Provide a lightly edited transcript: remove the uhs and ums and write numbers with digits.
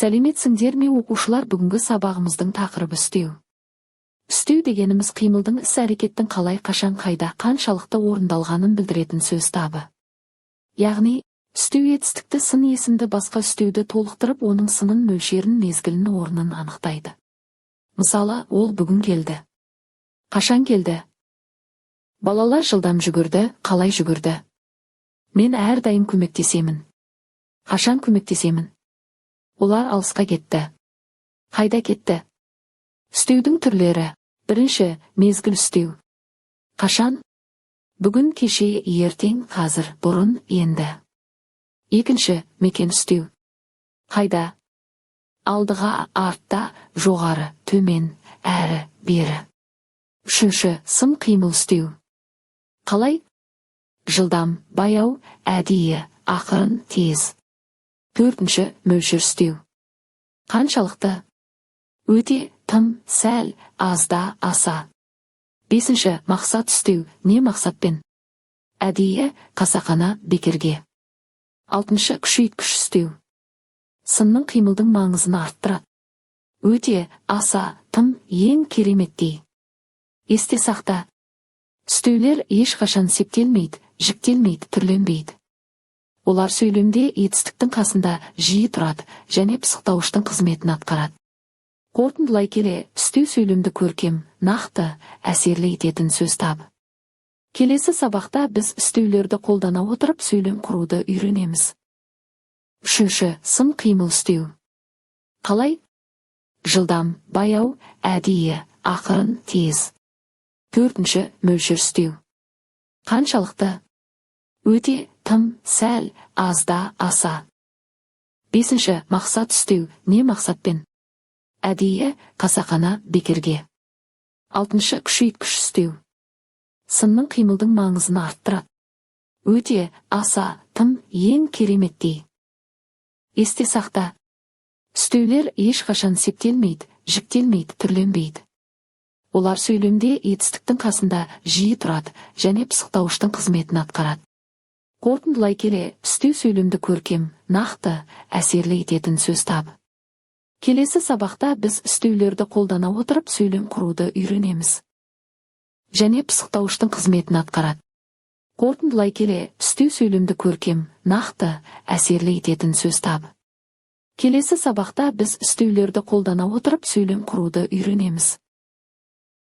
Сәлеметсіңдер ме оқушылар, бүгінгі сабағымыздың тақырыбы үстеу. Үстеу дегеніміз қимылдың, іс-әрекеттің қалай, қашан, қайда, қаншалықты орындалғанын білдіретін сөз табы. Яғни, үстеу етістікті, сын есімді басқа үстеуді толықтырып, оның сынын, мөлшерін, мезгілін, орнын анықтайды. Мысалы, ол бүгін келді. Қашан келді? Балалар жылдам жүгірді, қалай жүгірді? Мен әрдайым көмектесемін. Қашан көмектесемін? Олар алысқа кетті. Қайда кетті? Үстеудің түрлері. Бірінші, мезгіл үстеу. Қашан? Бүгін, кеше, ертең, қазір, бұрын, енді. Екінші, мекен үстеу. Қайда? Алдыға, артта, жоғары, төмен, әрі, бері. Үшінші, сын қимыл үстеу. Қалай? Жылдам, баяу, әдейі, ақырын, тез. Төртінші, мөлшер үстеу. Қаншалықты? Өте, тым, сәл, азда, аса. Бесінші, мақсат үстеу. Не мақсатпен? Әдейі, қасақана, бекерге. Алтыншы, күшейткіш үстеу. Сынның, қимылдың маңызын арттырады. Өте, аса, тым, ең кереметтей. Есте сақта. Үстеулер ешқашан септелмейді, жіктелмейді, түрленбейді. Олар сөйлемде етістіктің қасында жиі тұрады және пысықтауыштың қызметін атқарады. Қорытындылай келе, үстеу сөйлемді көркем, нақты, әсерлі ететін сөз табы. Келесі сабақта біз үстеулерді қолдана отырып сөйлем құруды үйренеміз. Үшінші, сын қимыл үстеу. Қалай? Жылдам, баяу, әдейі, ақырын, тез. Төртінші, мөлшер үстеу. Қаншалықты? Өте, тым, сәл, азда, аса. Бесінші, мақсат үстеу. Не мақсатпен? Әдейі, қасақана, бекерге. Алтыншы, күшейткіш үстеу. Сынның, қимылдың маңызын арттырады. Өте, аса, тым, ең кереметтей. Есте сақта. Үстеулер ешқашан септелмейді, жіктелмейді, түрленбейді. Олар сөйлемде етістіктің қасында жиі тұрады және пысықтауыштың қызметін атқарады. Қорытындылай келе, үстеу сөйлемді көркем, нақты, әсерлі ететін сөз табы. Келесі сабақта біз үстеулерді қолдана отырып сөйлем құруды үйренеміз. Және пысықтауыштың қызметін атқарады. Қорытындылай келе, үстеу сөйлемді көркем, нақты, әсерлі ететін сөз табы. Келесі сабақта біз үстеулерді қолдана отырып сөйлем құруды үйренеміз.